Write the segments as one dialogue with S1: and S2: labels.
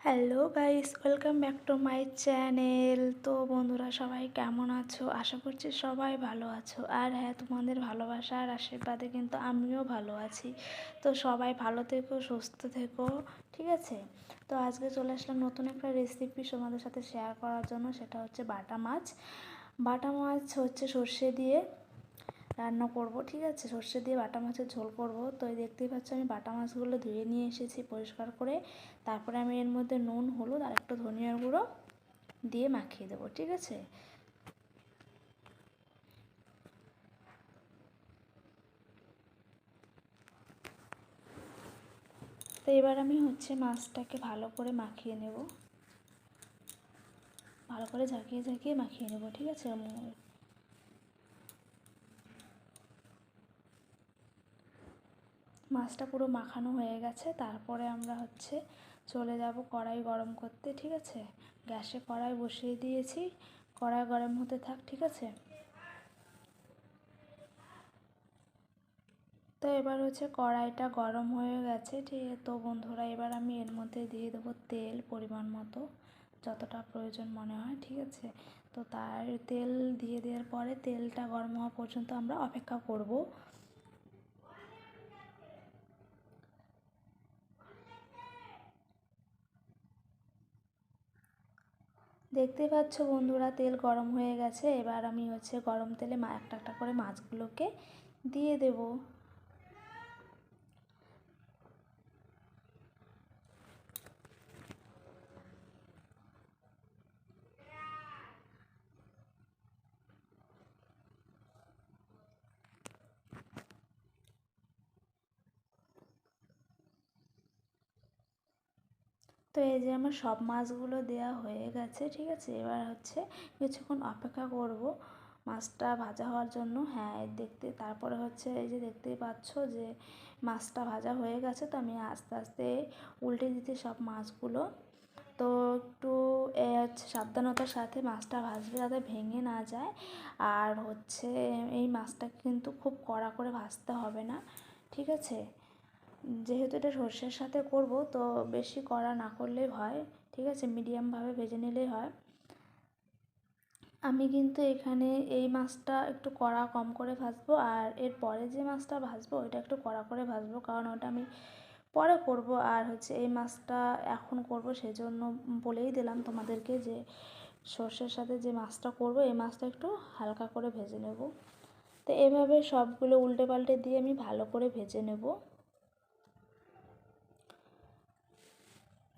S1: Hello guys, welcome back to my channel. তো বন্ধুরা, সবাই কেমন আছো? আশা করছি সবাই ভালো আছো। আর হ্যাঁ, তোমাদের ভালোবাসা আর আশীর্বাদে কিন্তু আমিও ভালো আছি। তো সবাই ভালো থেকো, সুস্থ থেকো, ঠিক আছে? তো আজকে চলে আসলাম নতুন একটা রেসিপি তোমাদের সাথে শেয়ার করার জন্য। সেটা হচ্ছে বাটা মাছ। বাটা মাছ হচ্ছে সর্ষে দিয়ে রান্না করব, ঠিক আছে? সর্ষে দিয়ে বাটা মাছের ঝোল করব। তো এই দেখতেই পাচ্ছ, আমি বাটা মাছগুলো ধুয়ে নিয়ে এসেছি পরিষ্কার করে। তারপরে আমি এর মধ্যে নুন, হলুদ আর একটু ধনিয়ার গুঁড়ো দিয়ে মাখিয়ে দেবো, ঠিক আছে? তো এবার আমি হচ্ছে মাছটাকে ভালো করে মাখিয়ে নেব, ভালো করে ঝাঁকিয়ে ঝাঁকিয়ে মাখিয়ে নেব, ঠিক আছে? মাছটা পুরো মাখানো হয়ে গেছে। তারপরে আমরা হচ্ছে চলে যাব কড়াই গরম করতে, ঠিক আছে? গ্যাসে কড়াই বসিয়ে দিয়েছি, কড়াই গরম হতে থাক, ঠিক আছে? তো এবার হচ্ছে কড়াইটা গরম হয়ে গেছে, ঠিক আছে? তো বন্ধুরা, এবার আমি এর মধ্যে দিয়ে দেবো তেল পরিমাণ মতো, যতটা প্রয়োজন মনে হয়, ঠিক আছে? তো তার তেল দিয়ে দেওয়ার পরে তেলটা গরম হওয়া পর্যন্ত আমরা অপেক্ষা করব। দেখতেই পাচ্ছ বন্ধুরা, তেল গরম হয়ে গেছে। এবার আমি হচ্ছে গরম তেলে একটা একটা করে মাছগুলোকে দিয়ে দেব। তো এই যে আমার সব মাছগুলো দেওয়া হয়ে গেছে, ঠিক আছে? এবার হচ্ছে কিছুক্ষণ অপেক্ষা করব মাছটা ভাজা হওয়ার জন্য। হ্যাঁ, তারপরে হচ্ছে এই যে দেখতেই পাচ্ছ যে মাছটা ভাজা হয়ে গেছে। তো আমি আস্তে আস্তে উল্টে দিতে সব মাছগুলো। তো একটু সাবধানতার সাথে মাছটা ভাজবে যাতে ভেঙে না যায়। আর হচ্ছে এই মাছটা কিন্তু খুব কড়া করে ভাজতে হবে না, ঠিক আছে? যেহেতু এটা সর্ষের সাথে করব, তো বেশি কড়া না করলেই হয়, ঠিক আছে? মিডিয়ামভাবে ভেজে নিলেই হয়। আমি কিন্তু এখানে এই মাছটা একটু কড়া কম করে ভাজবো, আর এর পরে যে মাছটা ভাজবো ওইটা একটু কড়া করে ভাজবো, কারণ ওটা আমি পরে করব। আর হচ্ছে এই মাছটা এখন করব, সেজন্য বলেই দিলাম তোমাদেরকে যে সর্ষের সাথে যে মাছটা করব এই মাছটা একটু হালকা করে ভেজে নেব। তো এভাবে সবগুলো উল্টে পাল্টে দিয়ে আমি ভালো করে ভেজে নেব।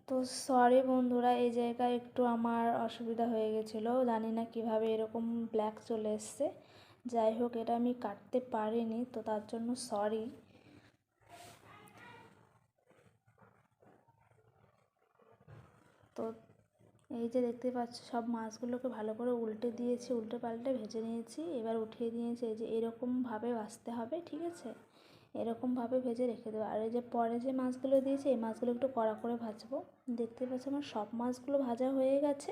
S1: তো সরি বন্ধুরা, এই জায়গায় একটু আমার অসুবিধা হয়ে গেছিলো, জানি না কিভাবে এরকম ব্ল্যাক চলে এসছে। যাই হোক, এটা আমি কাটতে পারিনি, তো তার জন্য সরি। তো এই যে দেখতে পাচ্ছ, সব মাছগুলোকে ভালো করে উল্টে দিয়েছি, উল্টে পাল্টে ভেজে নিয়েছি। এবার উঠিয়ে নিয়েছি। এই যে এরকমভাবে ভাজতে হবে, ঠিক আছে? এরকমভাবে ভেজে রেখে দেবো। আর এই যে পরে যে মাছগুলো দিয়েছি এই মাছগুলো একটু কড়া করে ভাজবো। দেখতে পাচ্ছ আমার সব মাছগুলো ভাজা হয়ে গেছে।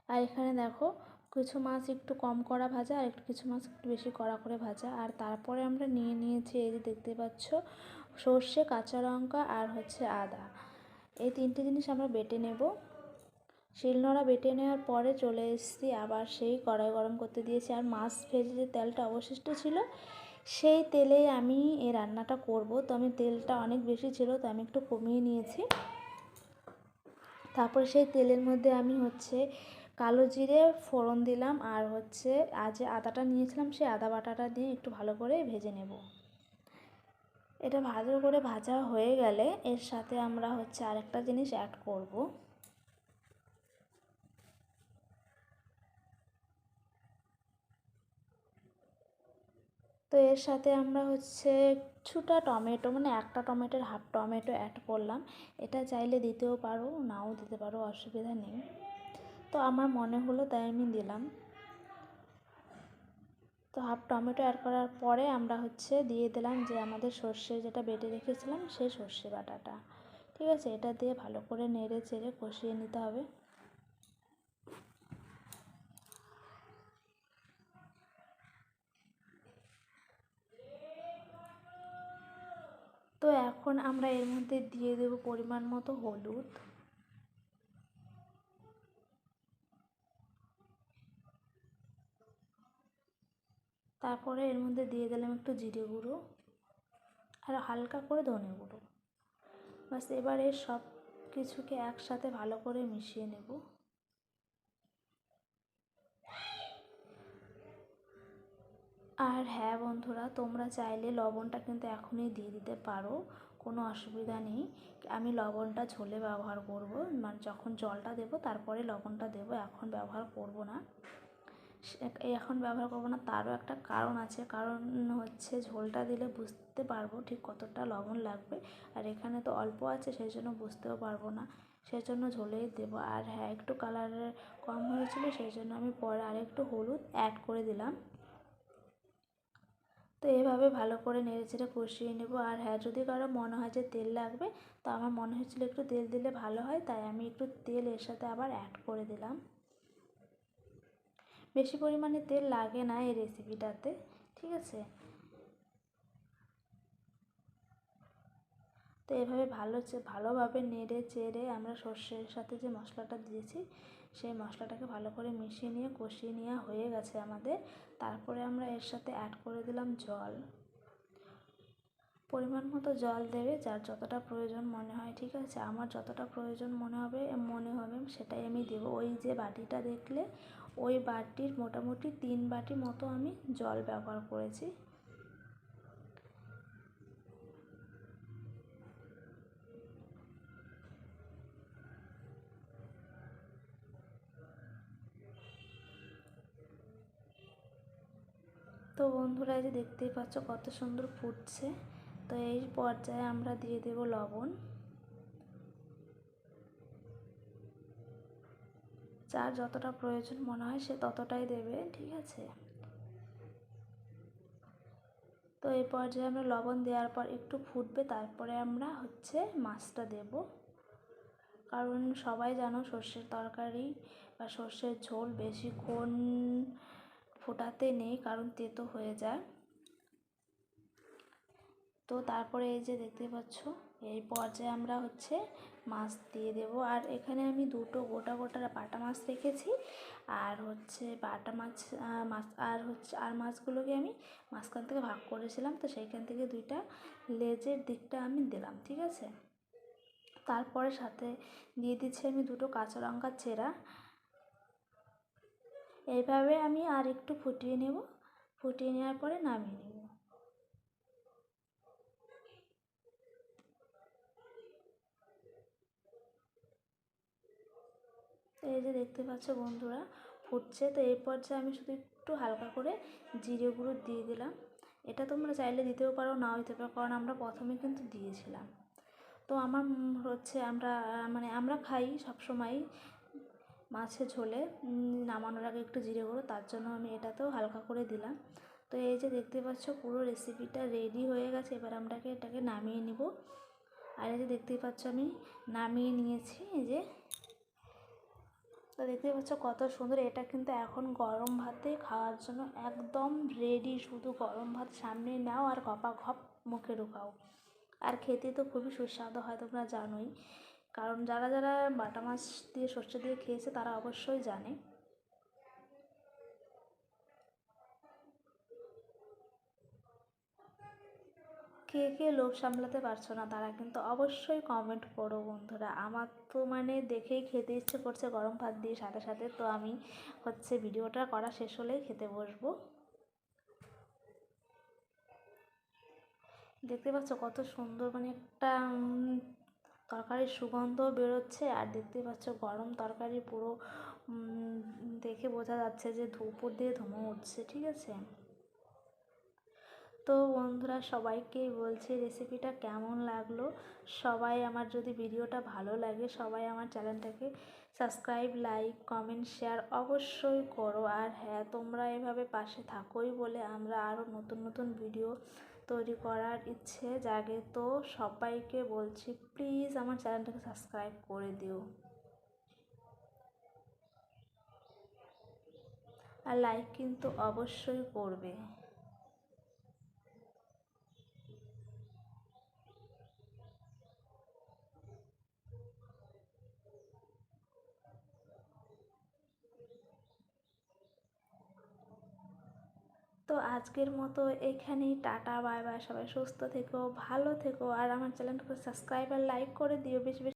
S1: আর এখানে দেখো, কিছু মাছ একটু কম কড়া ভাজা, আর একটু কিছু মাছ একটু বেশি কড়া করে ভাজা। আর তারপরে আমরা নিয়ে নিয়েছি, এই যে দেখতে পাচ্ছ, সর্ষে, কাঁচা লঙ্কা আর হচ্ছে আদা। এই তিনটে জিনিস আমরা বেটে নেব। শিলনোড়া বেটে নেওয়ার পরে চলে এসেছি আবার সেই কড়াই গরম করতে দিয়েছি। আর মাছ ভেজে যে তেলটা অবশিষ্ট ছিল সেই তেলেই আমি এই রান্নাটা করব। তো আমি তেলটা অনেক বেশি ছিল, তো আমি একটু কমিয়ে নিয়েছি। তারপরে সেই তেলের মধ্যে আমি হচ্ছে কালো জিরে ফোড়ন দিলাম, আর হচ্ছে যে আদাটা নিয়েছিলাম সেই আদা বাটাটা দিয়ে একটু ভালো করে ভেজে নেব। এটা ভালো করে ভাজা হয়ে গেলে এর সাথে আমরা হচ্ছে আরেকটা জিনিস অ্যাড করব। তো এর সাথে আমরা হচ্ছে কিছুটা টমেটো, মানে একটা টমেটোর হাফ টমেটো অ্যাড করলাম। এটা চাইলে দিতেও পারো, নাও দিতে পারো, অসুবিধা নেই। তো আমার মনে হলো তাই আমি দিলাম। তো হাফ টমেটো অ্যাড করার পরে আমরা হচ্ছে দিয়ে দিলাম যে আমাদের সর্ষে যেটা বেটে রেখেছিলাম সেই সর্ষে বাটাটা, ঠিক আছে? এটা দিয়ে ভালো করে নেড়ে চেড়ে কষিয়ে নিতে হবে। তো এখন আমরা এর মধ্যে দিয়ে দেব পরিমাণ মতো হলুদ, তারপরে এর মধ্যে দিয়ে দিলাম একটু জিরে গুঁড়ো আর হালকা করে ধনে গুঁড়ো। বাস এবারে সব কিছুকে একসাথে ভালো করে মিশিয়ে নেব। আর হ্যাঁ বন্ধুরা, তোমরা চাইলে লবণটা কিন্তু এখনই দিয়ে দিতে পারো, কোনো অসুবিধা নেই। আমি লবণটা ঝোলে ব্যবহার করব, মানে যখন জলটা দেব তারপরে লবণটা দেব, এখন ব্যবহার করব না। এখন ব্যবহার করব না, তারও একটা কারণ আছে। কারণ হচ্ছে ঝোলটা দিলে বুঝতে পারবো ঠিক কতটা লবণ লাগবে, আর এখানে তো অল্প আছে সেই জন্য বুঝতেও পারবো না, সেই জন্য ঝোলেই দেবো। আর হ্যাঁ, একটু কালারের কম হয়েছিল সেই জন্য আমি পরে আরেকটু হলুদ অ্যাড করে দিলাম। তো এভাবে ভালো করে নেড়েচেড়ে কষিয়ে নেব। আর হ্যাঁ, যদি কারো মনে হয় যে তেল লাগবে, তো আমার মনে হয়েছিল একটু তেল দিলে ভালো হয়, তাই আমি একটু তেল এর সাথে আবার অ্যাড করে দিলাম। বেশি পরিমাণে তেল লাগে না এই রেসিপিটাতে, ঠিক আছে। তো এভাবে ভালোভাবে নেড়ে চেড়ে আমরা সর্ষের সাথে যে মশলাটা দিয়েছি সেই মশলাটাকে ভালো করে মিশিয়ে নিয়ে কষিয়ে নেওয়া হয়ে গেছে আমাদের। তারপরে আমরা এর সাথে অ্যাড করে দিলাম জল। পরিমাণ মতো জল দেবে, যার যতটা প্রয়োজন মনে হয়, ঠিক আছে। আমার যতটা প্রয়োজন মনে হবে সেটাই আমি দেবো। ওই যে বাটিটা দেখলে, ওই বাটির মোটামুটি 3 বাটি মতো আমি জল ব্যবহার করেছি। তো বন্ধুরা, এই যে দেখতেই পাচ্ছ কত সুন্দর ফুটছে। তো এই পর্যায়ে আমরা দিয়ে দেব লবণ। যার যতটা প্রয়োজন মনে হয় সে ততটাই দেবে, ঠিক আছে। তো এই পর্যায়ে আমরা লবণ দেওয়ার পর একটু ফুটবে, তারপরে আমরা মাছটা দেব। কারণ সবাই জানো সর্ষের তরকারি বা সর্ষের ঝোল বেশিক্ষণ ফোটাতে নেই, কারণ তেতো হয়ে যায়। তো তারপরে এই যে দেখতে পাচ্ছ, এই পর্যায়ে আমরা মাছ দিয়ে দেব। আর এখানে আমি দুটো গোটা বাটা মাছ রেখেছি, আর বাটা মাছ আর মাছগুলোকে আমি মাঝখান থেকে ভাগ করেছিলাম, তো সেইখান থেকে দুইটা লেজের দিকটা আমি দিলাম, ঠিক আছে। তারপরে সাথে দিয়ে দিচ্ছি আমি দুটো কাঁচা লঙ্কা চেরা। এইভাবে আমি আর একটু ফুটিয়ে নেব, ফুটিয়ে নেওয়ার পরে নামিয়ে নেব। এই যে দেখতে পাচ্ছ বন্ধুরা, ফুটছে। তো এই পর্যায়ে আমি শুধু একটু হালকা করে জিরে গুঁড়ো দিয়ে দিলাম। এটা তোমরা চাইলে দিতেও পারো, নাও দিতে পারো, কারণ আমরা প্রথমে কিন্তু দিয়েছিলাম। তো আমার আমরা খাই সবসময় মাছের ঝোলে নামানোর আগে একটু জিরে গুঁড়ো, তার জন্য আমি এটাতেও হালকা করে দিলাম। তো এই যে দেখতে পাচ্ছ পুরো রেসিপিটা রেডি হয়ে গেছে। এবার এটাকে নামিয়ে নিব। আর এই যে দেখতেই পাচ্ছ আমি নামিয়ে নিয়েছি, এই যে। তো দেখতেই পাচ্ছ কত সুন্দর। এটা কিন্তু এখন গরম ভাতে খাওয়ার জন্য একদম রেডি। শুধু গরম ভাত সামনে নাও আর ঘপা মুখে ঢোকাও, আর খেতে তো খুবই সুস্বাদু হয়, তোমরা জানোই। কারণ যারা যারা বাটা মাছ দিয়ে সর্ষে দিয়ে খেয়েছে তারা অবশ্যই জানে। কে কে লোভ সামলাতে পারছো না তারা কিন্তু অবশ্যই কমেন্ট করো বন্ধুরা। আমার তো দেখেই খেতে ইচ্ছে করছে গরম ভাত দিয়ে সাথে সাথে। তো আমি ভিডিওটা করা শেষ হলেই খেতে বসবো। দেখতে পাচ্ছ কত সুন্দর, একটা তরকারির সুগন্ধ বেরোচ্ছে। আর দেখতে পাচ্ছ গরম তরকারি পুরো দেখে বোঝা যাচ্ছে যে উপর দিয়ে ধুমো উঠছে, ঠিক আছে। তো বন্ধুরা, সবাইকেই বলছি রেসিপিটা কেমন লাগলো। সবাই আমার যদি ভিডিওটা ভালো লাগে, সবাই আমার চ্যানেলটাকে সাবস্ক্রাইব, লাইক, কমেন্ট, শেয়ার অবশ্যই করো। আর হ্যাঁ, তোমরা এভাবে পাশে থাকোই বলে আমরা আরও নতুন নতুন ভিডিও তৈরি করার ইচ্ছে জাগে। তো সবাইকে বলছি প্লিজ আমার চ্যানেলটাকে সাবস্ক্রাইব করে দিও, আর লাইক কিন্তু অবশ্যই করবে। তো আজকের মতো এখানেই টাটা, বাই বাই, সবাই সুস্থ থেকো, ভালো থেকো, আর আমার চ্যানেলটাকে সাবস্ক্রাইব আর লাইক করে দিও বেশি বেশি।